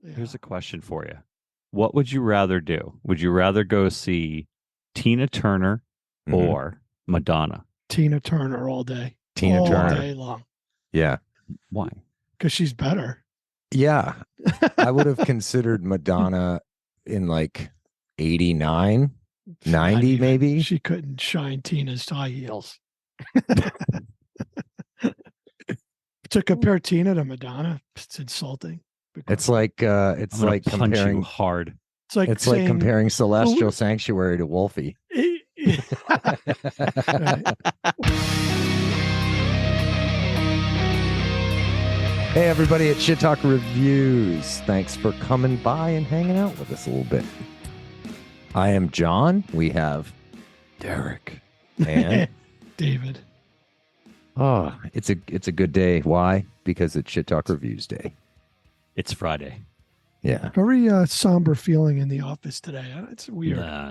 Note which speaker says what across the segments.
Speaker 1: Yeah.
Speaker 2: Here's a question for you. What would you rather do? Would you rather go see Tina Turner or Madonna?
Speaker 1: Tina Turner all day.
Speaker 3: Tina
Speaker 1: all
Speaker 3: Turner.
Speaker 1: day long.
Speaker 3: Yeah.
Speaker 2: Why?
Speaker 1: Because she's better.
Speaker 3: Yeah. I would have considered Madonna in like 89, 90 maybe.
Speaker 1: She couldn't shine Tina's high heels. To compare Tina to Madonna, it's insulting.
Speaker 3: It's like
Speaker 2: I'm gonna punch
Speaker 3: comparing
Speaker 2: you hard.
Speaker 1: It's like
Speaker 3: comparing Celestial Sanctuary to Wolfie. Hey everybody at Shit Talk Reviews. Thanks for coming by and hanging out with us a little bit. I am John. We have Derek and
Speaker 1: David.
Speaker 3: Oh, it's a good day. Why? Because it's Shit Talk Reviews Day.
Speaker 2: It's Friday.
Speaker 3: Yeah.
Speaker 1: Very somber feeling in the office today. It's weird.
Speaker 2: No,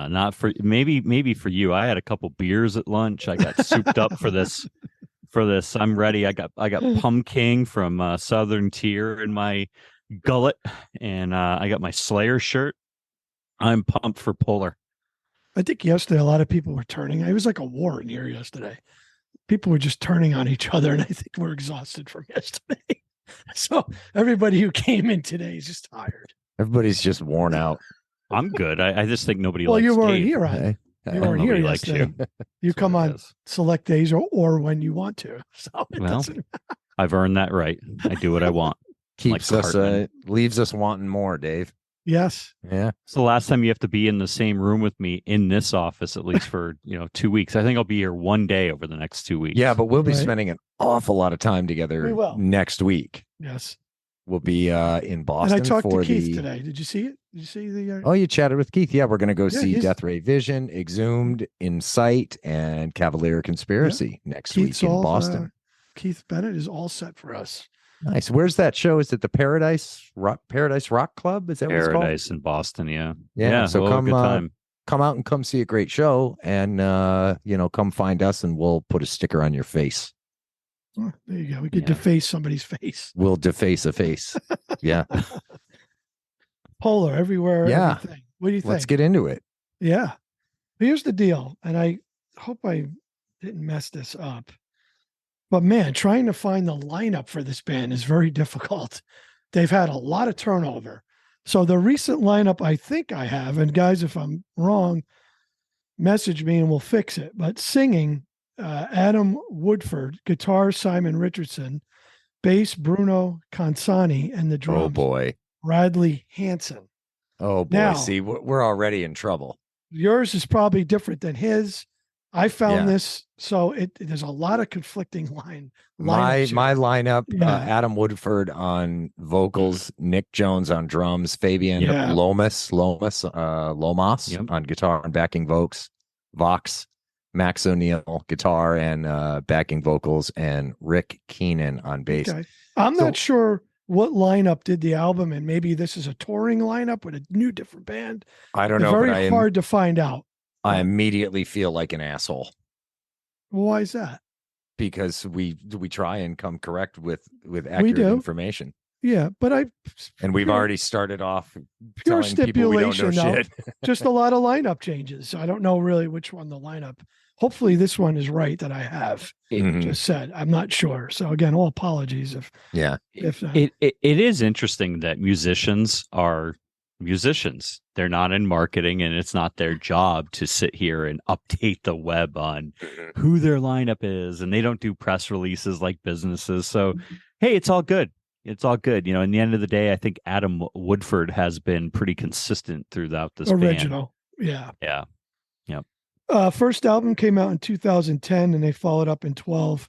Speaker 2: not for maybe for you. I had a couple beers at lunch. I got souped up for this. I'm ready. I got pumpkin from Southern Tier in my gullet, and I got my Slayer shirt. I'm pumped for Polar.
Speaker 1: I think yesterday a lot of people were turning. It was like a war in here yesterday. People were just turning on each other, and I think we're exhausted from yesterday. So everybody who came in today is just tired.
Speaker 3: Everybody's just worn out.
Speaker 2: I'm good. I just think nobody
Speaker 1: well,
Speaker 2: likes
Speaker 1: you weren't
Speaker 2: Dave.
Speaker 1: here on. You weren't here yesterday. You come on select days or when you want to. So
Speaker 2: I've earned that right. I do what I want.
Speaker 3: Keeps us leaves us wanting more, Dave.
Speaker 1: Yes.
Speaker 3: Yeah.
Speaker 2: It's the last time you have to be in the same room with me in this office, at least for 2 weeks. I think I'll be here one day over the next 2 weeks.
Speaker 3: Yeah, but we'll be spending an awful lot of time together next week.
Speaker 1: Yes.
Speaker 3: We'll be in Boston.
Speaker 1: And I talked to Keith today. Did you see it? Did you see the?
Speaker 3: Oh, you chatted with Keith. Yeah, we're going to go see Death Ray Vision, Exhumed, Insight, and Cavalier Conspiracy next week in Boston.
Speaker 1: Keith Bennett is all set for us.
Speaker 3: Nice. Where's that show? Is it the Paradise Rock Club? Is that what it's called?
Speaker 2: Paradise in Boston? Yeah.
Speaker 3: Yeah. So come out and come see a great show, and come find us, and we'll put a sticker on your face.
Speaker 1: Oh, there you go. We could deface somebody's face.
Speaker 3: We'll deface a face. Yeah.
Speaker 1: Polar everywhere.
Speaker 3: Yeah.
Speaker 1: Everything. What do you think?
Speaker 3: Let's get into it.
Speaker 1: Yeah. Here's the deal, and I hope I didn't mess this up. But man, trying to find the lineup for this band is very difficult. They've had a lot of turnover. So the recent lineup I think I have, and guys, if I'm wrong, message me and we'll fix it. But singing, Adam Woodford, guitar, Simon Richardson, bass, Bruno Consani, and the drums,
Speaker 3: oh boy,
Speaker 1: Radley Hansen.
Speaker 3: Oh boy, now, see, we're already in trouble.
Speaker 1: Yours is probably different than his. I found this, so there's a lot of conflicting lineups.
Speaker 3: My lineup: Adam Woodford on vocals, Nick Jones on drums, Fabian Lomas on guitar and backing Vox, Max O'Neill guitar and backing vocals, and Rick Keenan on bass.
Speaker 1: Okay. I'm not sure what lineup did the album, and maybe this is a touring lineup with a new different band.
Speaker 3: I don't know.
Speaker 1: Very hard to find out.
Speaker 3: I immediately feel like an asshole.
Speaker 1: Why is that?
Speaker 3: Because we try and come correct with accurate information.
Speaker 1: Yeah, but
Speaker 3: we've already started off
Speaker 1: pure
Speaker 3: telling people we don't know shit.
Speaker 1: Just a lot of lineup changes. I don't know really which one the lineup. Hopefully this one is right that I have just said. I'm not sure. So again, all apologies if
Speaker 2: it is interesting that musicians are musicians. They're not in marketing, and it's not their job to sit here and update the web on who their lineup is, and they don't do press releases like businesses. So hey, it's all good. It's all good. In the end of the day, I think Adam Woodford has been pretty consistent throughout this
Speaker 1: original
Speaker 2: band. Yeah.
Speaker 1: First album came out in 2010, and they followed up in 12,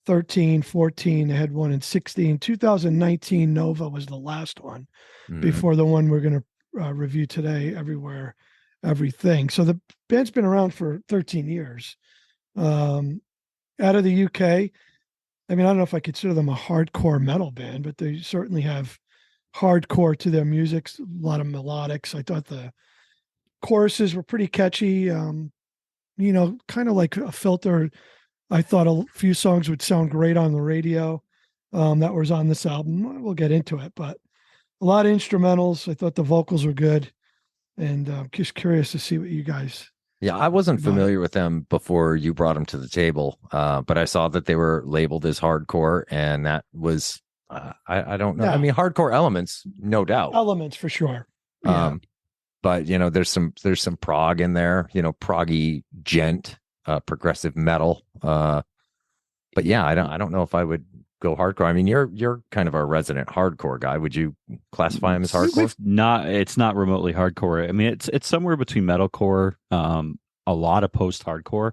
Speaker 1: 13, 14. They had one in 16. 2019, Nova was the last one before the one we're going to review today, Everywhere, Everything. So the band's been around for 13 years. Out of the UK, I mean, I don't know if I consider them a hardcore metal band, but they certainly have hardcore to their music, a lot of melodics. I thought the choruses were pretty catchy, kind of like a filter. I thought a few songs would sound great on the radio that was on this album. We'll get into it, but A lot of instrumentals. I thought the vocals were good, and just curious to see what you guys.
Speaker 3: Yeah, I wasn't familiar with them before you brought them to the table, but I saw that they were labeled as hardcore, and that was I don't know.
Speaker 1: Yeah.
Speaker 3: I mean, hardcore elements, no doubt.
Speaker 1: Elements for sure. Yeah.
Speaker 3: But there's some prog in there, proggy gent, progressive metal. But yeah, I don't know if I would go hardcore. I mean, you're kind of our resident hardcore guy. Would you classify him as hardcore?
Speaker 2: It's not remotely hardcore. I mean, it's somewhere between metalcore, a lot of post-hardcore.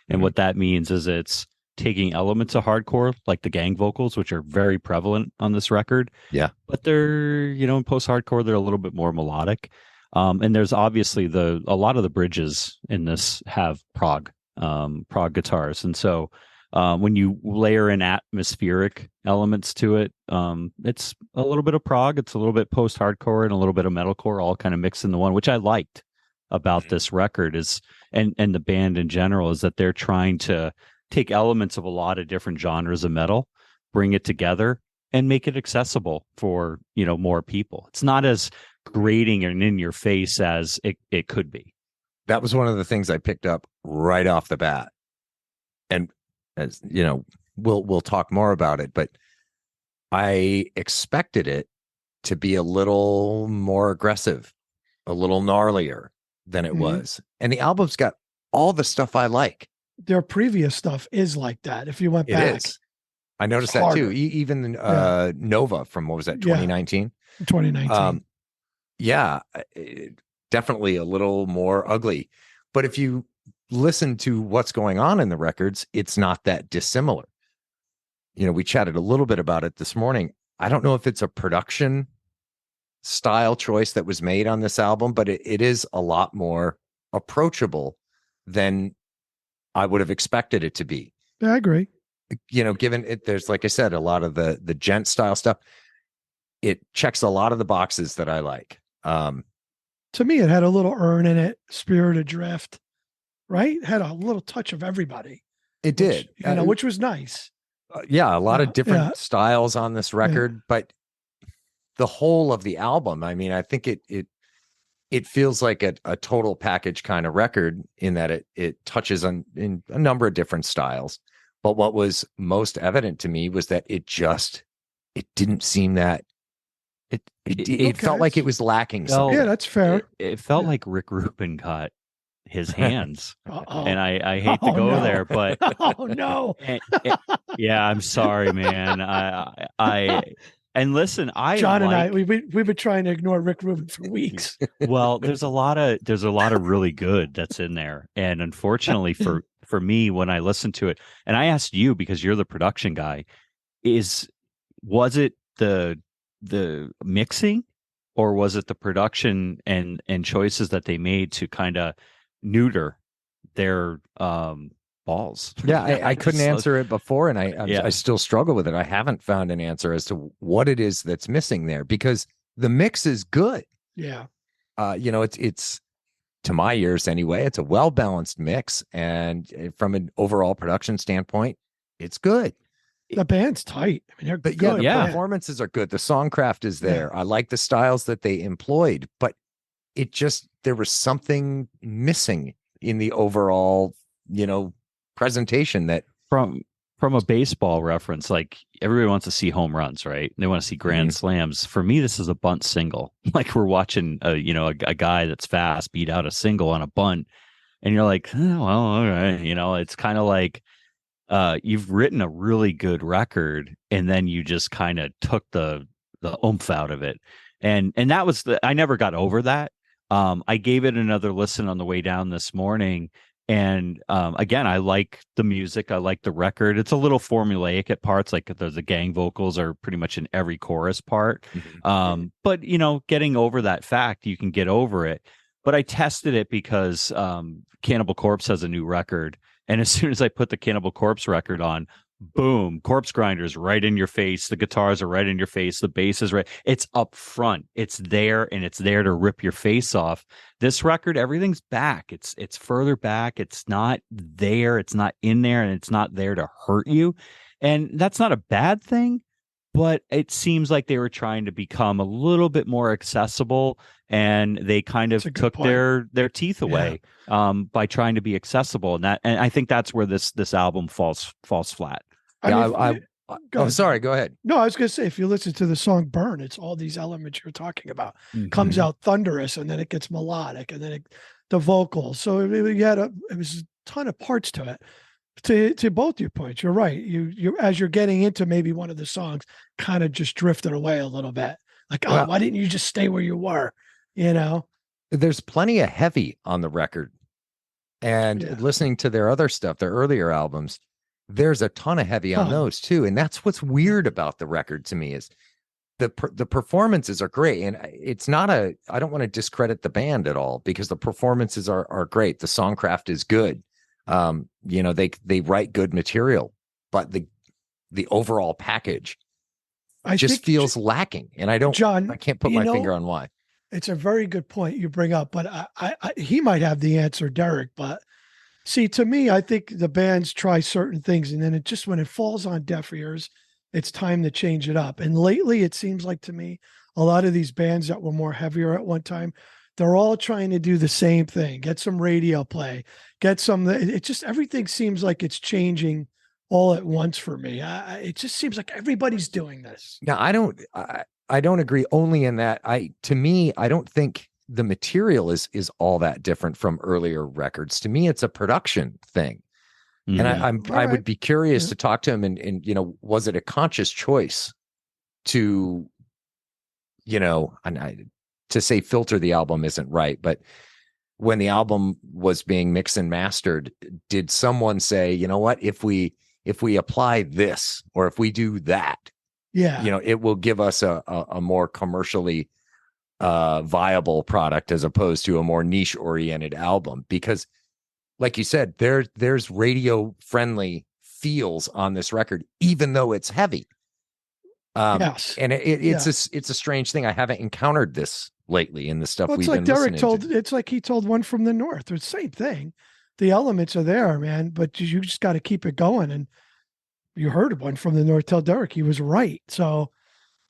Speaker 2: And what that means is it's taking elements of hardcore, like the gang vocals, which are very prevalent on this record.
Speaker 3: Yeah.
Speaker 2: But they're, in post-hardcore, they're a little bit more melodic. And there's obviously a lot of the bridges in this have prog guitars. And so when you layer in atmospheric elements to it, it's a little bit of prog, it's a little bit post-hardcore, and a little bit of metalcore, all kind of mixed into one, which I liked about this record and the band in general, is that they're trying to take elements of a lot of different genres of metal, bring it together, and make it accessible for, more people. It's not as grating and in your face as it could be.
Speaker 3: That was one of the things I picked up right off the bat. And as we'll talk more about it, but I expected it to be a little more aggressive, a little gnarlier than it was. And the album's got all the stuff I like.
Speaker 1: Their previous stuff is like that. If you went back,
Speaker 3: it is. I noticed that too. Even Nova from, what was that, 2019?
Speaker 1: 2019.
Speaker 3: Definitely a little more ugly. But if you listen to what's going on in the records, it's not that dissimilar. We chatted a little bit about it this morning. I don't know if it's a production style choice that was made on this album, but it is a lot more approachable than I would have expected it to be.
Speaker 1: Yeah, I agree.
Speaker 3: Given it, there's, like I said, a lot of the gent style stuff. It checks a lot of the boxes that I like.
Speaker 1: To me, it had a little urn in it, Spirit Adrift, right? It had a little touch of everybody.
Speaker 3: It did,
Speaker 1: which was nice.
Speaker 3: A lot of different styles on this record, but the whole of the album, I mean, I think it feels like a total package kind of record, in that it touches on in a number of different styles. But what was most evident to me was that it didn't seem that it felt like it was lacking something.
Speaker 1: Yeah, that's fair.
Speaker 2: It felt like Rick Rubin got his hands, and I hate to go there, but
Speaker 1: oh no.
Speaker 2: Yeah, I'm sorry, man. And listen,
Speaker 1: John and I, we've been trying to ignore Rick Rubin for weeks.
Speaker 2: Well, there's a lot of really good that's in there, and unfortunately for me, when I listened to it, and I asked you because you're the production guy, was it the mixing, or was it the production and choices that they made to kind of neuter their balls?
Speaker 3: Yeah, I couldn't answer it before, and I still struggle with it. I haven't found an answer as to what it is that's missing there, because the mix is good.
Speaker 1: Yeah.
Speaker 3: It's to my ears anyway, it's a well-balanced mix, and from an overall production standpoint, it's good.
Speaker 1: The band's tight. I mean, they're good.
Speaker 3: The performances are good. The songcraft is there. Yeah. I like the styles that they employed, but there was something missing in the overall, presentation. That
Speaker 2: from a baseball reference, like, everybody wants to see home runs, right? They want to see grand slams. For me, this is a bunt single. Like, we're watching a guy that's fast beat out a single on a bunt, and you're like, oh, well, all right. It's kind of like you've written a really good record, and then you just kind of took the oomph out of it, and that was I never got over that. I gave it another listen on the way down this morning. And again, I like the music. I like the record. It's a little formulaic at parts, like the gang vocals are pretty much in every chorus part. But, getting over that fact, you can get over it. But I tested it because Cannibal Corpse has a new record. And as soon as I put the Cannibal Corpse record on, boom, Corpse Grinder's right in your face. The guitars are right in your face. The bass is right. It's up front. It's there, and it's there to rip your face off. This record, everything's back. It's further back. It's not there. It's not in there, and it's not there to hurt you. And that's not a bad thing, but it seems like they were trying to become a little bit more accessible, and they kind of took their teeth away by trying to be accessible, and I think that's where this album falls flat.
Speaker 3: Sorry, go ahead.
Speaker 1: No, I was going to say, if you listen to the song Burn, it's all these elements you're talking about. Comes out thunderous, and then it gets melodic, and then the vocals. So it was a ton of parts to it. To both your points, you're right. You as you're getting into maybe one of the songs, kind of just drifted away a little bit. Like, why didn't you just stay where you were?
Speaker 3: There's plenty of heavy on the record, and listening to their other stuff, their earlier albums, there's a ton of heavy on those too. And that's what's weird about the record to me is the performances are great, and it's not I don't want to discredit the band at all, because the performances are great. The songcraft is good. They write good material, but the overall package just feels lacking, and I can't put my finger on why.
Speaker 1: It's a very good point you bring up, but he might have the answer, Derek. But see, to me, I think the bands try certain things, and then when it falls on deaf ears, it's time to change it up. And lately, it seems like to me, a lot of these bands that were more heavier at one time, they're all trying to do the same thing, get some radio play, everything seems like it's changing all at once for me. It just seems like everybody's doing this.
Speaker 3: Now, I don't agree only in that. To me, I don't think the material is all that different from earlier records. To me, it's a production thing. And I would be curious to talk to him and was it a conscious choice to, to say filter the album isn't right, but when the album was being mixed and mastered, did someone say, you know what, if we apply this, or if we do that, it will give us a more commercially viable product as opposed to a more niche oriented album? Because like you said, there's radio friendly feels on this record, even though it's heavy.
Speaker 1: Yes.
Speaker 3: And it's a strange thing. I haven't encountered this lately in the stuff we've been listening to.
Speaker 1: It's like he told One from the North. It's the same thing. The elements are there, man, but you just got to keep it going. And you heard One from the North tell Derek he was right. So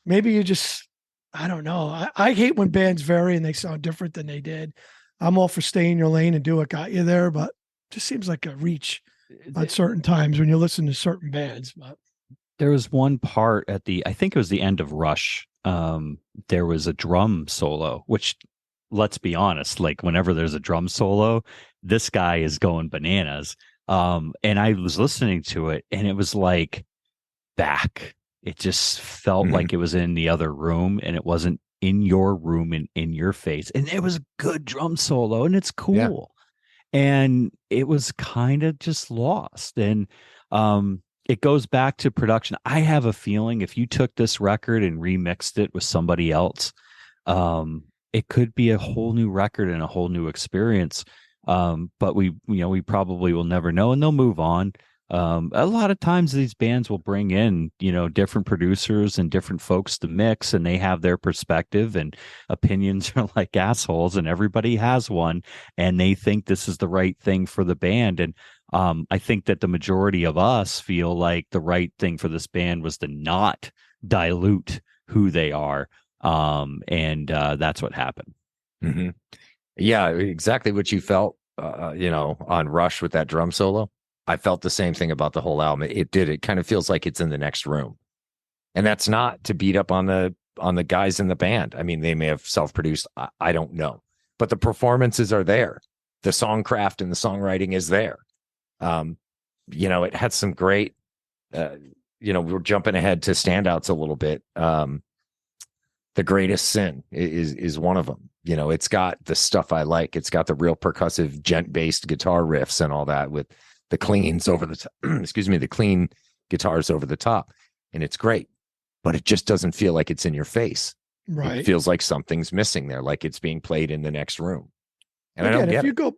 Speaker 1: maybe I don't know. I hate when bands vary and they sound different than they did. I'm all for stay in your lane and do what got you there, but it just seems like a reach at certain times when you listen to certain bands. But
Speaker 2: there was one part I think it was the end of Rush. There was a drum solo, which, let's be honest, like whenever there's a drum solo, this guy is going bananas. And I was listening to it, and it was like back. It just felt like it was in the other room, and it wasn't in your room and in your face. And it was a good drum solo, and it's cool. Yeah. And it was kind of just lost. And it goes back to production. I have a feeling if you took this record and remixed it with somebody else, it could be a whole new record and a whole new experience. But we probably will never know, and they'll move on. A lot of times these bands will bring in, different producers and different folks to mix, and they have their perspective, and opinions are like assholes, and everybody has one, and they think this is the right thing for the band. And I think that the majority of us feel like the right thing for this band was to not dilute who they are. And that's what happened.
Speaker 3: Mm-hmm. Yeah, exactly what you felt, on Rush with that drum solo. I felt the same thing about the whole album. It kind of feels like it's in the next room. And that's not to beat up on the guys in the band. I mean, they may have self-produced. I don't know. But the performances are there. The songcraft and the songwriting is there. It had some great, we're jumping ahead to standouts a little bit. The Greatest Sin is one of them. It's got the stuff I like. It's got the real percussive gent-based guitar riffs and all that with the cleans over the top, the clean guitars over the top. And it's great, but it just doesn't feel like it's in your face.
Speaker 1: Right.
Speaker 3: It feels like something's missing there, like it's being played in the next room. And again, I don't get it.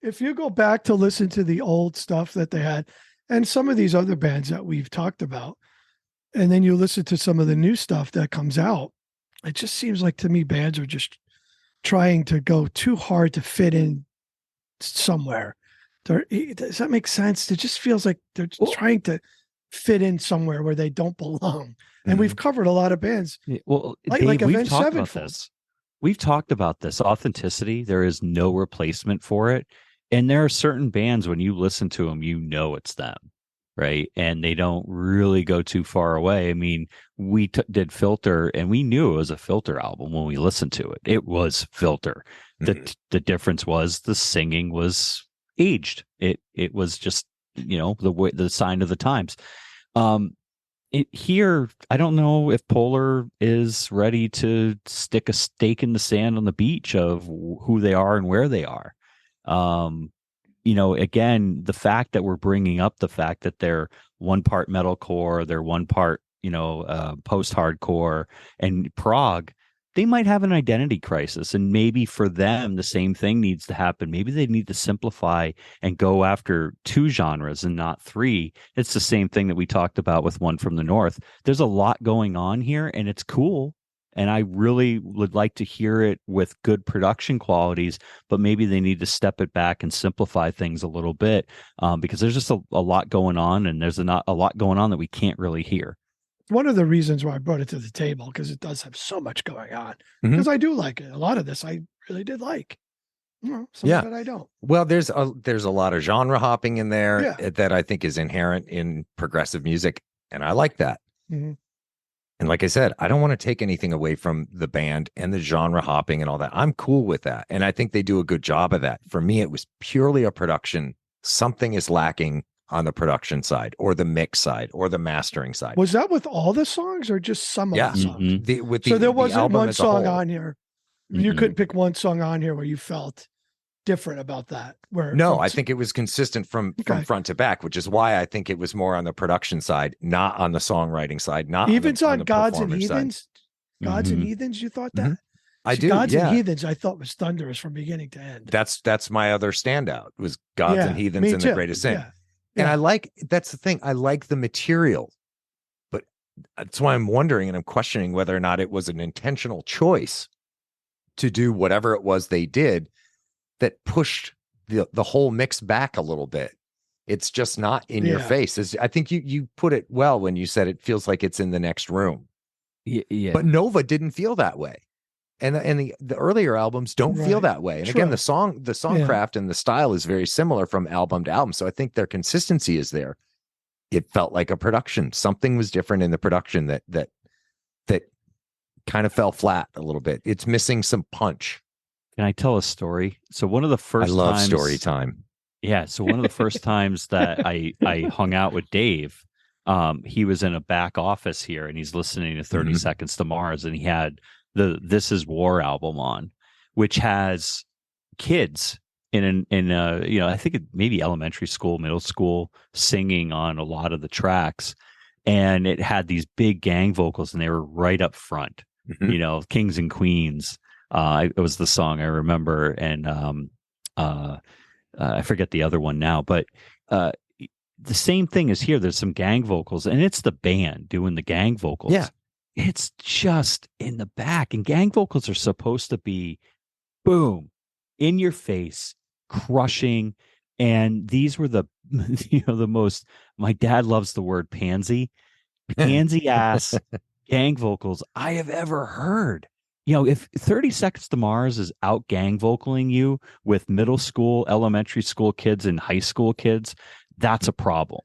Speaker 1: If you go back to listen to the old stuff that they had and some of these other bands that we've talked about, and then you listen to some of the new stuff that comes out, it just seems like to me bands are just trying to go too hard to fit in somewhere. Does that make sense? It just feels like they're trying to fit in somewhere where they don't belong. And we've covered a lot of bands.
Speaker 2: Well,
Speaker 1: like,
Speaker 2: Dave,
Speaker 1: like
Speaker 2: we've
Speaker 1: Avenged
Speaker 2: talked about
Speaker 1: Sevenfold.
Speaker 2: this. We've talked about this. Authenticity, there is no replacement for it. And there are certain bands, when you listen to them, you know it's them, right? And they don't really go too far away. I mean, we did Filter, and we knew it was a Filter album when we listened to it. It was Filter. The difference was the singing was aged. It was just, the sign of the times. Here, I don't know if Polar is ready to stick a stake in the sand on the beach of who they are and where they are. Again, the fact that we're bringing up the fact that they're one part metalcore, they're one part, post-hardcore and prog, they might have an identity crisis. And maybe for them, the same thing needs to happen. Maybe they need to simplify and go after 2 genres and not 3. It's the same thing that we talked about with One from the North. There's a lot going on here, and it's cool. And I really would like to hear it with good production qualities, but maybe they need to step it back and simplify things a little bit, because there's just a lot going on, and there's a lot going on that we can't really hear.
Speaker 1: One of the reasons why I brought it to the table, because it does have so much going on, because I do like it. A lot of this I really did like. Some of it I don't.
Speaker 3: Well, there's a lot of genre hopping in there that I think is inherent in progressive music, and I like that. And like I said, I don't want to take anything away from the band and the genre hopping and all that. I'm cool with that, and I think they do a good job of that. For me, it was purely a production. Something is lacking on the production side, or the mix side, or the mastering side.
Speaker 1: Was that with all the songs, or just some of the songs? So there wasn't one song on here. You couldn't pick one song on here where you felt different about that.
Speaker 3: I think it was consistent from front to back, which is why I think it was more on the production side, not on the songwriting side. Not
Speaker 1: even on
Speaker 3: the
Speaker 1: Gods and Heathens. Gods and Heathens, you thought that?
Speaker 3: I do.
Speaker 1: Gods and Heathens, I thought was thunderous from beginning to end.
Speaker 3: That's my other standout, was Gods and Heathens and the Greatest Sin. And that's the thing. I like the material, but that's why I'm wondering and I'm questioning whether or not it was an intentional choice to do whatever it was they did that pushed the whole mix back a little bit. It's just not in your face. I think you put it well when you said it feels like it's in the next room.
Speaker 2: Yeah.
Speaker 3: But Nova didn't feel that way. And the earlier albums don't feel that way. And again, the songcraft and the style is very similar from album to album. So I think their consistency is there. It felt like a production. Something was different in the production that kind of fell flat a little bit. It's missing some punch.
Speaker 2: Can I tell a story? So one of the first
Speaker 3: I love story time.
Speaker 2: Yeah. So one of the first times that I hung out with Dave, he was in a back office here, and he's listening to 30 Seconds to Mars, and he had the This Is War album on, which has kids in I think maybe elementary school, middle school, singing on a lot of the tracks, and it had these big gang vocals, and they were right up front. Kings and Queens. It was the song I remember, and I forget the other one now, but the same thing is here. There's some gang vocals, and it's the band doing the gang vocals.
Speaker 3: Yeah.
Speaker 2: It's just in the back, and gang vocals are supposed to be boom, in your face, crushing. And these were the most, my dad loves the word pansy ass gang vocals I have ever heard. If 30 Seconds to Mars is out gang vocaling you with middle school, elementary school kids and high school kids, that's a problem.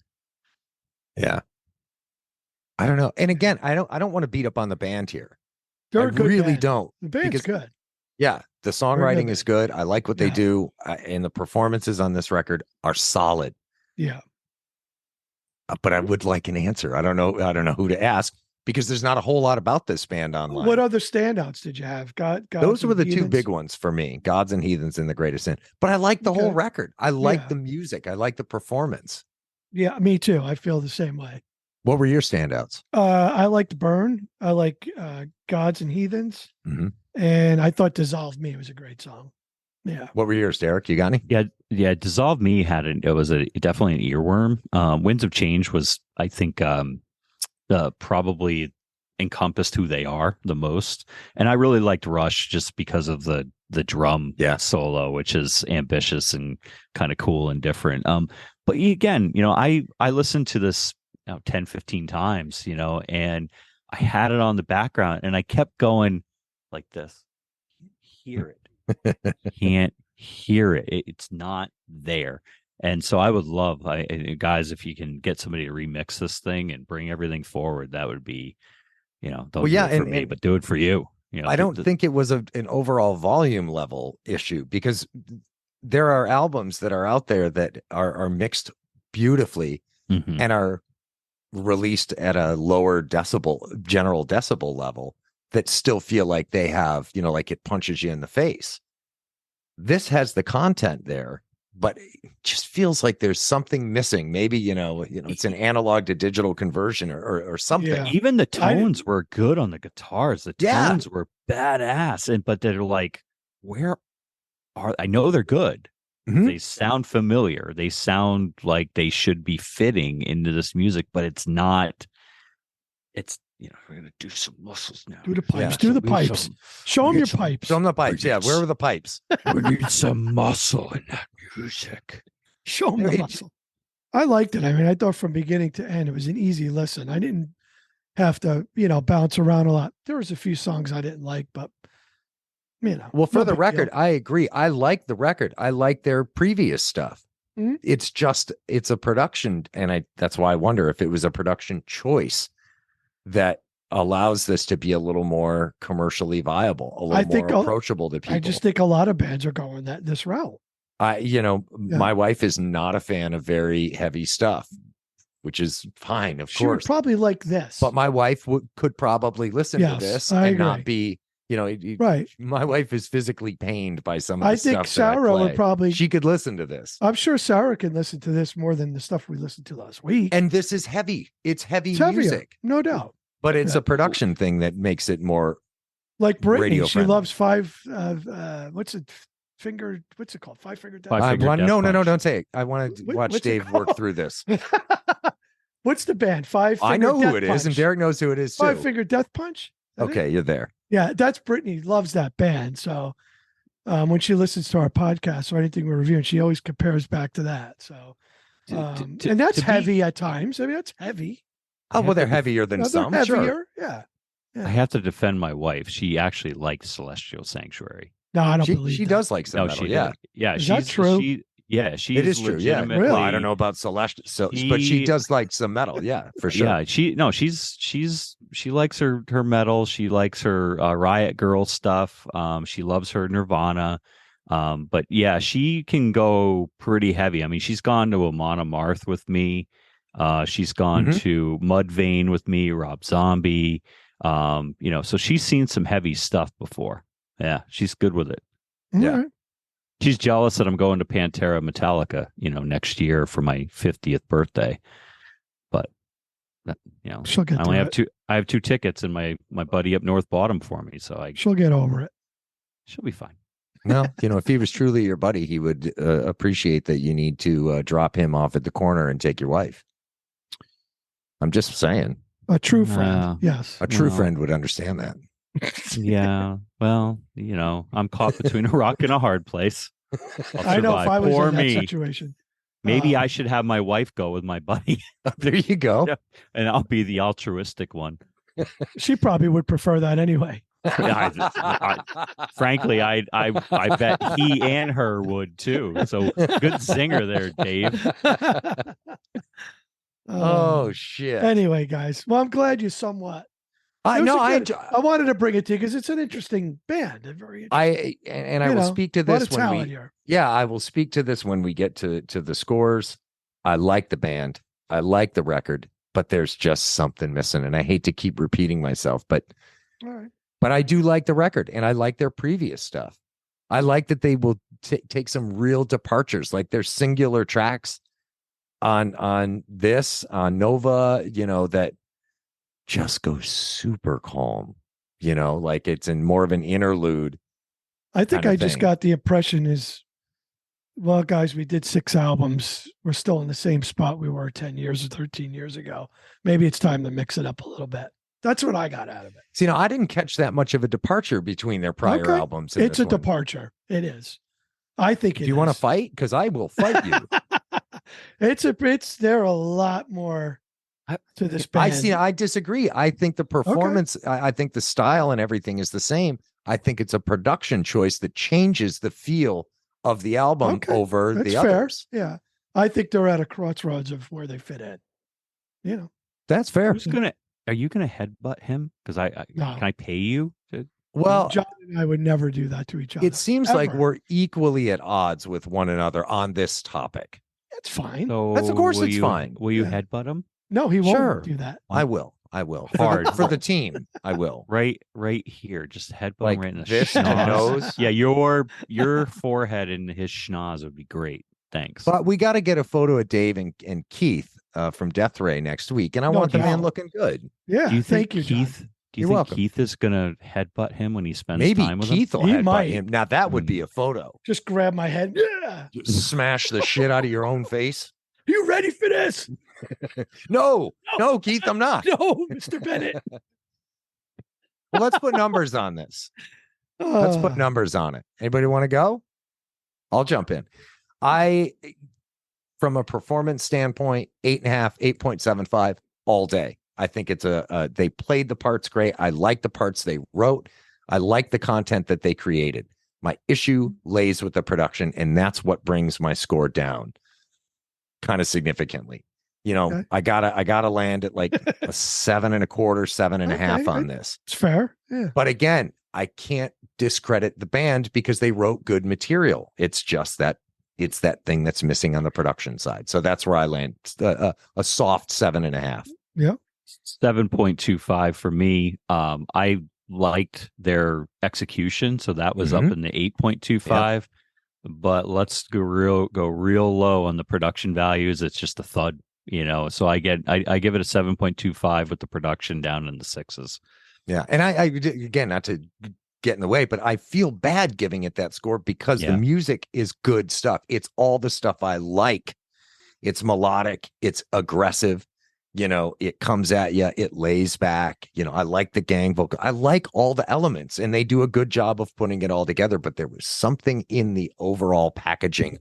Speaker 3: Yeah. I don't know. And again, I don't want to beat up on the band here.
Speaker 1: They're
Speaker 3: I really
Speaker 1: band.
Speaker 3: don't.
Speaker 1: The band's good.
Speaker 3: Yeah. The songwriting is good. I like what they do. And the performances on this record are solid.
Speaker 1: Yeah.
Speaker 3: But I would like an answer. I don't know who to ask, because there's not a whole lot about this band online.
Speaker 1: What other standouts did you have?
Speaker 3: Those were the 2 big ones for me, Gods and Heathens and The Greatest Sin. But I like the whole record. I like the music. I like the performance. Yeah,
Speaker 1: me too. I feel the same way.
Speaker 3: What were your standouts?
Speaker 1: I liked Burn. I like Gods and Heathens. And I thought Dissolve Me was a great song. Yeah.
Speaker 3: What were yours, Derek? You got any?
Speaker 2: Yeah. Dissolve Me was definitely an earworm. Winds of Change was, I think, probably encompassed who they are the most. And I really liked Rush just because of the drum solo, which is ambitious and kind of cool and different. But again, I listened to this 10, 15 times, and I had it on the background and I kept going like this. Hear it. Can't hear it. It's not there. And so I would love, guys, if you can get somebody to remix this thing and bring everything forward, that would be, don't do it for me, but do it for you.
Speaker 3: I don't think it was an overall volume level issue, because there are albums that are out there that are mixed beautifully and are released at a lower general decibel level that still feel like they have, like it punches you in the face. This has the content there, but it just feels like there's something missing. Maybe, it's an analog to digital conversion or something.
Speaker 2: Yeah. Even the tones were good on the guitars. The tones were badass. But they're like, where I know they're good. They sound familiar. They sound like they should be fitting into this music, but it's not. It's, we're going to do some muscles now.
Speaker 1: Do the pipes. Yeah. Do the pipes. Show them your pipes.
Speaker 3: Show them the pipes. Yeah. Where are the pipes?
Speaker 2: We need some muscle in that music.
Speaker 1: Show them the muscle. I liked it. I mean, I thought from beginning to end, it was an easy listen. I didn't have to, bounce around a lot. There was a few songs I didn't like, but
Speaker 3: Well, for the record, I agree. I like the record. I like their previous stuff. Mm-hmm. It's a production. And that's why I wonder if it was a production choice that allows this to be a little more commercially viable, a little more approachable to people.
Speaker 1: I just think a lot of bands are going this route.
Speaker 3: My wife is not a fan of very heavy stuff, which is fine, of course.
Speaker 1: She would probably like this.
Speaker 3: But my wife could probably listen to this and not be, right. My wife is physically pained by some of the stuff. I think Sarah would probably. She could listen to this.
Speaker 1: I'm sure Sarah can listen to this more than the stuff we listened to last week.
Speaker 3: And this is heavy. It's heavy music.
Speaker 1: No doubt.
Speaker 3: But it's a production thing that makes it more
Speaker 1: like Britney. She loves five. What's it called? Five Finger Death Punch.
Speaker 3: No, don't say it. I want to watch Dave work through this.
Speaker 1: What's the band? Five Finger
Speaker 3: I know
Speaker 1: Death
Speaker 3: who it
Speaker 1: Punch.
Speaker 3: is, and Derek knows who it is too.
Speaker 1: Five Finger Death Punch.
Speaker 3: Okay, you're there.
Speaker 1: Yeah, that's Britney. Loves that band. So when she listens to our podcast or anything we're reviewing, she always compares back to that. So and that's heavy at times. I mean, that's heavy.
Speaker 3: Oh, well, they're heavier than some.
Speaker 1: Heavier,
Speaker 3: sure.
Speaker 1: Yeah.
Speaker 2: I have to defend my wife. She actually likes Celestial Sanctuary.
Speaker 1: No, I don't believe
Speaker 3: she does like some metal.
Speaker 2: Yeah.
Speaker 1: Is that true?
Speaker 2: It
Speaker 3: is true. Yeah, really. I don't know about Celestial, but she does like some metal. Yeah, for sure.
Speaker 2: Yeah, she likes her metal. She likes her Riot Girl stuff. She loves her Nirvana. But yeah, she can go pretty heavy. I mean, she's gone to Amon Amarth with me. She's gone to Mudvayne with me, Rob Zombie. So she's seen some heavy stuff before. Yeah, she's good with it.
Speaker 3: Yeah.
Speaker 1: Right.
Speaker 2: She's jealous that I'm going to Pantera Metallica, next year for my 50th birthday. But
Speaker 1: she'll get
Speaker 2: I have two tickets, and my buddy up north bought them for me, so
Speaker 1: she'll get over it.
Speaker 2: She'll be fine.
Speaker 3: No, if he was truly your buddy, he would appreciate that you need to drop him off at the corner and take your wife. I'm just saying.
Speaker 1: A true friend, yes.
Speaker 3: A true friend would understand that.
Speaker 2: Yeah. Well, I'm caught between a rock and a hard place.
Speaker 1: I know if I was in that situation.
Speaker 2: Maybe I should have my wife go with my buddy.
Speaker 3: There you go.
Speaker 2: Yeah, and I'll be the altruistic one.
Speaker 1: She probably would prefer that anyway.
Speaker 2: Frankly, I bet he and her would too. So good singer there, Dave.
Speaker 3: Oh shit.
Speaker 1: Anyway, guys. Well, I'm glad you somewhat. I wanted to bring it to you because it's an interesting band. Very interesting.
Speaker 3: I will speak to this I will speak to this when we get to the scores. I like the band. I like the record, but there's just something missing. And I hate to keep repeating myself, but
Speaker 1: all right.
Speaker 3: But I do like the record, and I like their previous stuff. I like that they will take some real departures, like there's singular tracks on Nova, that just go super calm, like it's in more of an interlude.
Speaker 1: I think I just got the impression well, guys, we did 6 albums. We're still in the same spot we were 10 years or 13 years ago. Maybe it's time to mix it up a little bit. That's what I got out of it.
Speaker 3: See, I didn't catch that much of a departure between their prior albums.
Speaker 1: It's a departure. It is. I think
Speaker 3: Do you want to fight? Because I will fight you.
Speaker 1: They're a lot more to this band.
Speaker 3: I disagree. I think the performance, I think the style and everything is the same. I think it's a production choice that changes the feel of the album over the others.
Speaker 1: Yeah. I think they're at a crossroads of where they fit in. You know.
Speaker 3: That's fair.
Speaker 2: Are you gonna headbutt him? Because can I pay you to?
Speaker 3: Well,
Speaker 1: John and I would never do that to each other.
Speaker 3: It seems like we're equally at odds with one another on this topic.
Speaker 1: That's fine.
Speaker 2: So
Speaker 3: of course it's fine.
Speaker 2: Will you headbutt him?
Speaker 1: No, he won't do that.
Speaker 3: I will. Hard for the team. I will.
Speaker 2: Right here. Just headbutt him right in the
Speaker 3: this nose.
Speaker 2: Yeah, your forehead and his schnoz would be great. Thanks.
Speaker 3: But we got to get a photo of Dave and Keith from Death Ray next week, and I want the man looking good.
Speaker 1: Yeah,
Speaker 2: do you think
Speaker 1: thank you,
Speaker 2: Keith?
Speaker 1: John.
Speaker 2: Do you think Keith is gonna headbutt him when he spends time with him?
Speaker 3: Maybe Keith will headbutt him. Now that would be a photo.
Speaker 1: Just grab my head. Yeah.
Speaker 3: Just smash the shit out of your own face.
Speaker 1: You ready for this?
Speaker 3: No, Keith, I'm not.
Speaker 1: No, Mr. Bennett.
Speaker 3: Well, let's put numbers on this. Let's put numbers on it. Anybody want to go? I'll jump in. From a performance standpoint, 8.5, 8.75 all day. I think it's they played the parts great. I like the parts they wrote. I like the content that they created. My issue lays with the production, and that's what brings my score down kind of significantly. I gotta land at like a 7.25, 7.5 on this.
Speaker 1: It's fair. Yeah.
Speaker 3: But again, I can't discredit the band because they wrote good material. It's just that it's that thing that's missing on the production side. So that's where I land. A soft 7.5.
Speaker 1: Yeah.
Speaker 2: 7.25 for me. I liked their execution, so that was up in the 8.25. Yep. But let's go real low on the production values. It's just a thud, So I give it a 7.25 with the production down in the 6s.
Speaker 3: Yeah, and I again, not to get in the way, but I feel bad giving it that score because the music is good stuff. It's all the stuff I like. It's melodic. It's aggressive. It comes at you. It lays back. I like the gang vocal. I like all the elements, and they do a good job of putting it all together. But there was something in the overall packaging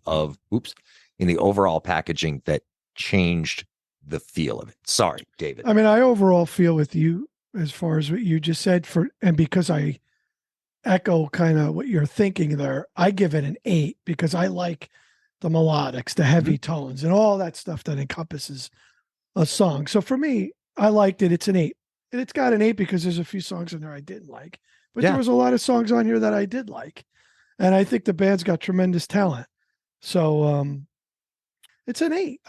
Speaker 3: that changed the feel of it. Sorry, David.
Speaker 1: I mean, I overall feel with you as far as what you just said and because I echo kind of what you're thinking there, I give it an 8 because I like the melodics, the heavy tones, and all that stuff that encompasses a song. So for me, I liked it. It's an 8. And it's got an 8 because there's a few songs in there I didn't like. But there was a lot of songs on here that I did like. And I think the band's got tremendous talent. So it's an 8.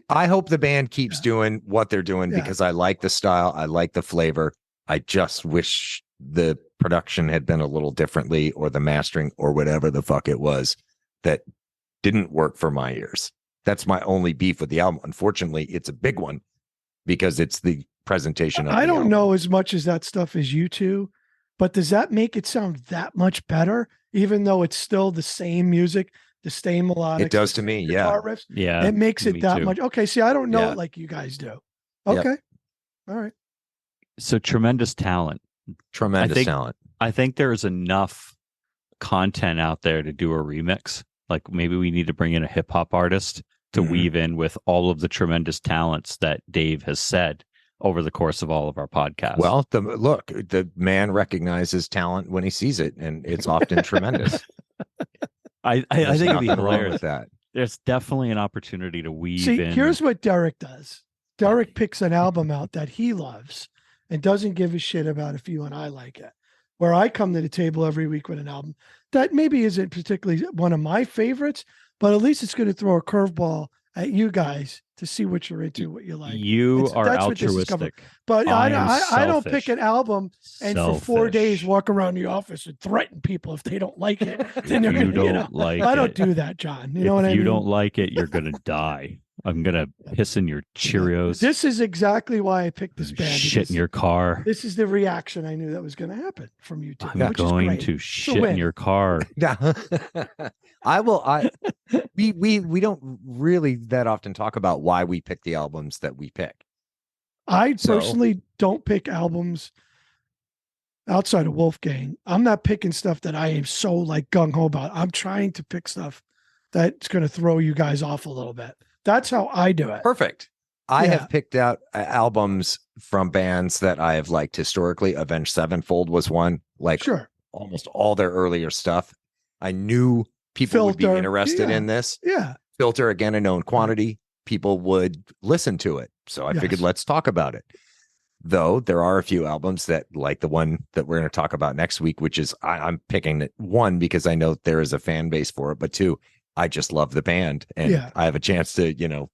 Speaker 1: I
Speaker 3: hope the band keeps doing what they're doing because I like the style. I like the flavor. I just wish the production had been a little differently, or the mastering, or whatever the fuck it was that didn't work for my ears. That's my only beef with the album. Unfortunately, it's a big one because it's the presentation of
Speaker 1: I don't
Speaker 3: album.
Speaker 1: know as much as that stuff as you two, but does that make it sound that much better, even though it's still the same music, the same melodic?
Speaker 3: It does to me,
Speaker 1: riffs?
Speaker 2: Yeah.
Speaker 1: It makes it that
Speaker 2: too.
Speaker 1: much. Okay, see, I don't know it like you guys do. Okay. All right.
Speaker 2: So tremendous talent.
Speaker 3: Talent.
Speaker 2: I think there's enough content out there to do a remix. Like maybe we need to bring in a hip hop artist to weave in with all of the tremendous talents that Dave has said over the course of all of our podcasts.
Speaker 3: Well, the man recognizes talent when he sees it, and it's often tremendous.
Speaker 2: I think it'd be hilarious.
Speaker 3: With that.
Speaker 2: There's definitely an opportunity to weave in.
Speaker 1: Here's what Derek does. Derek picks an album out that he loves and doesn't give a shit about if you and I like it. Where I come to the table every week with an album that maybe isn't particularly one of my favorites, but at least it's going to throw a curveball at you guys to see what you're into, what you like.
Speaker 2: You are altruistic.
Speaker 1: But I don't pick an album and for 4 days walk around the office and threaten people if they don't like it. Then they're I don't do that, John. You know what I mean?
Speaker 2: If you don't like it, you're going to die. I'm going to piss in your Cheerios.
Speaker 1: This is exactly why I picked this band.
Speaker 2: Shit in your car.
Speaker 1: This is the reaction I knew that was going to happen from you two.
Speaker 2: I'm going to shit in your car.
Speaker 3: Yeah. We don't really that often talk about why we pick the albums that we pick.
Speaker 1: I personally don't pick albums outside of Wolfgang. I'm not picking stuff that I am so like gung-ho about. I'm trying to pick stuff that's going to throw you guys off a little bit. That's how I do it.
Speaker 3: Perfect. I have picked out albums from bands that I have liked historically. Avenged Sevenfold was one. Like almost all their earlier stuff. I knew people would be interested in this.
Speaker 1: Yeah.
Speaker 3: Filter, again, a known quantity. People would listen to it. So I figured let's talk about it. Though there are a few albums that, like the one that we're going to talk about next week, which is I'm picking it, one, because I know there is a fan base for it, but two, I just love the band and I have a chance to,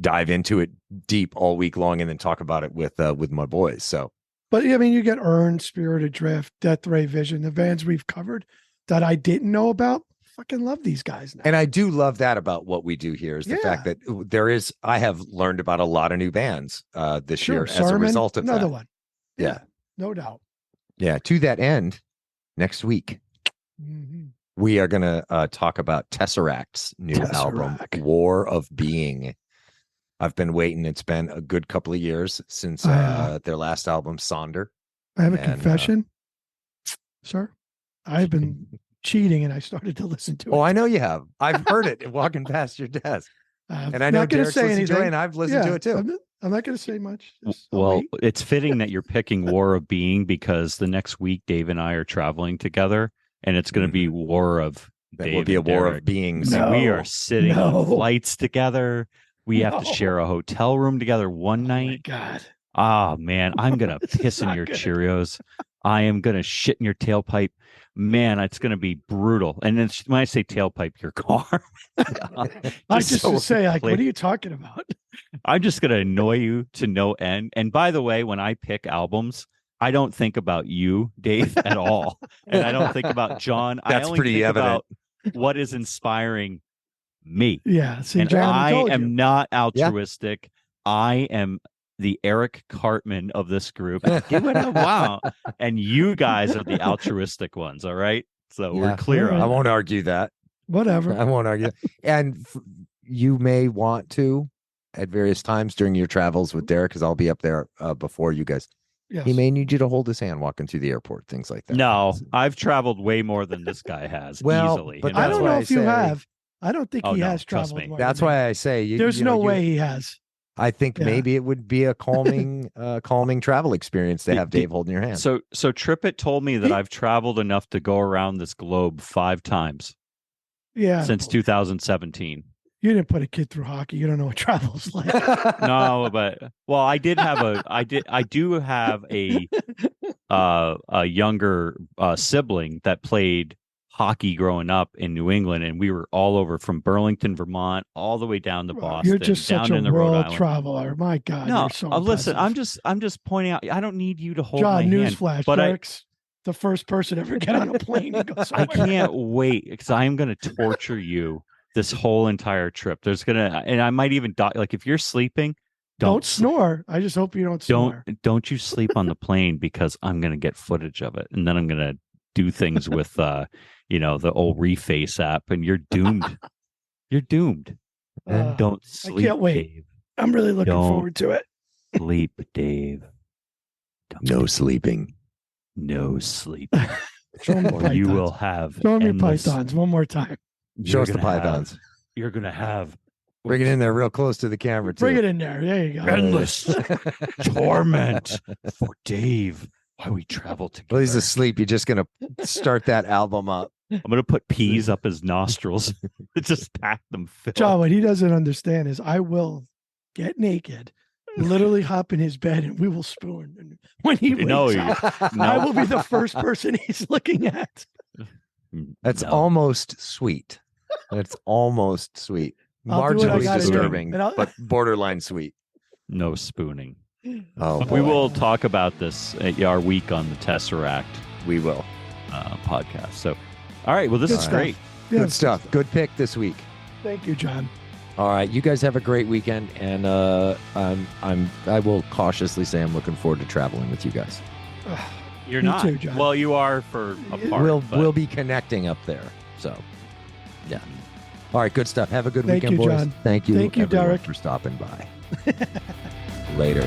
Speaker 3: dive into it deep all week long and then talk about it with my boys. So,
Speaker 1: but I mean, you get Earn, Spirit Adrift, Death Ray Vision, the bands we've covered that I didn't know about. Fucking love these guys now.
Speaker 3: And I do love that about what we do here is the fact that I have learned about a lot of new bands this year as a result of
Speaker 1: another
Speaker 3: that.
Speaker 1: One.
Speaker 3: Yeah.
Speaker 1: No doubt.
Speaker 3: Yeah. To that end, next week, we are going to talk about Tesseract's new album, War of Being. I've been waiting. It's been a good couple of years since their last album, Sonder.
Speaker 1: I have a confession, sir. I've been cheating and I started to listen to it.
Speaker 3: Oh, I know you have. I've heard it walking past your desk. And I know Derek's listened to it, and I've listened to it too.
Speaker 1: I'm not going to say much.
Speaker 2: Well, it's fitting that you're picking War of Being because the next week Dave and I are traveling together and it's going to be War of
Speaker 3: That will be a war of beings.
Speaker 2: No, we are sitting on flights together. We have to share a hotel room together one night.
Speaker 1: My God.
Speaker 2: Ah, man, I'm going to piss in your Cheerios. I am going to shit in your tailpipe. Man, it's going to be brutal. And then when I say tailpipe, your car.
Speaker 1: I just to say, like, what are you talking about?
Speaker 2: I'm just going to annoy you to no end. And by the way, when I pick albums, I don't think about you, Dave, at all. And I don't think about John.
Speaker 3: That's
Speaker 2: I only
Speaker 3: pretty
Speaker 2: think
Speaker 3: evident.
Speaker 2: About what is inspiring me.
Speaker 1: Yeah. See,
Speaker 2: and
Speaker 1: John,
Speaker 2: I am not altruistic. I am the Eric Cartman of this group. Give it a wow. And you guys are the altruistic ones. All right. So we're clear on
Speaker 3: I won't argue that.
Speaker 1: Whatever.
Speaker 3: I won't argue. And you may want to, at various times during your travels with Derek, because I'll be up there before you guys.
Speaker 1: Yes.
Speaker 3: He may need you to hold his hand walking through the airport, things like that.
Speaker 2: No, I've traveled way more than this guy has easily.
Speaker 3: But
Speaker 1: I don't know if you have. I don't think he has traveled more.
Speaker 3: That's why I say
Speaker 1: there's no way he has.
Speaker 3: I think maybe it would be a calming travel experience to have Dave holding your hand.
Speaker 2: So Trippett told me that I've traveled enough to go around this globe 5 times.
Speaker 1: Yeah.
Speaker 2: Since 2017.
Speaker 1: You didn't put a kid through hockey. You don't know what travel's like.
Speaker 2: No, but I do have a younger sibling that played hockey growing up in New England, and we were all over from Burlington, Vermont, all the way down to Boston.
Speaker 1: You're just
Speaker 2: down
Speaker 1: such
Speaker 2: in
Speaker 1: a
Speaker 2: the Rhode
Speaker 1: world
Speaker 2: Island.
Speaker 1: traveler. My God.
Speaker 2: No,
Speaker 1: you're so
Speaker 2: listen, I'm just pointing out. I don't need you to hold
Speaker 1: John,
Speaker 2: my hand.
Speaker 1: newsflash.
Speaker 2: But
Speaker 1: Derek's the first person to ever get on a plane and go somewhere.
Speaker 2: I can't wait because I am going to torture you this whole entire trip. And I might even die. Like if you're sleeping,
Speaker 1: don't snore. I just hope you don't snore.
Speaker 2: Don't you sleep on the plane because I'm going to get footage of it, and then I'm going to do things with the old Reface app, and you're doomed. You're doomed. Don't sleep.
Speaker 1: I can't wait.
Speaker 2: Dave.
Speaker 1: I'm really looking forward to it.
Speaker 2: Sleep, Dave.
Speaker 3: No sleeping.
Speaker 2: No sleeping.
Speaker 1: Or
Speaker 2: you will have.
Speaker 1: Show me your pythons one more time.
Speaker 3: Show us the pythons.
Speaker 2: You're going to have.
Speaker 3: Bring it in there real close to the camera, too.
Speaker 1: Bring it in there. There you go.
Speaker 2: Endless torment for Dave while we travel together.
Speaker 3: Well, he's asleep. You're just going to start that album up.
Speaker 2: I'm going to put peas up his nostrils. Just pack them filled.
Speaker 1: John, what he doesn't understand is I will get naked, literally hop in his bed, and we will spoon. And when he wakes up, I will be the first person he's looking at.
Speaker 3: That's almost sweet. That's almost sweet. Marginally disturbing, but borderline sweet.
Speaker 2: No spooning.
Speaker 3: Oh,
Speaker 2: we will talk about this at our week on the Tesseract.
Speaker 3: We will
Speaker 2: podcast. So, all right. Well, this is great.
Speaker 1: Yeah,
Speaker 3: good stuff. Good pick this week.
Speaker 1: Thank you, John.
Speaker 3: All right, you guys have a great weekend, and I will cautiously say I'm looking forward to traveling with you guys.
Speaker 2: You're
Speaker 1: Me
Speaker 2: not.
Speaker 1: too, John.
Speaker 2: Well, you are for a part.
Speaker 3: We'll be connecting up there. So, yeah. All right, good stuff. Have a good
Speaker 1: Thank
Speaker 3: weekend,
Speaker 1: you,
Speaker 3: boys.
Speaker 1: John.
Speaker 3: Thank you,
Speaker 1: Thank you,
Speaker 3: everyone,
Speaker 1: Derek,
Speaker 3: for stopping by. Later.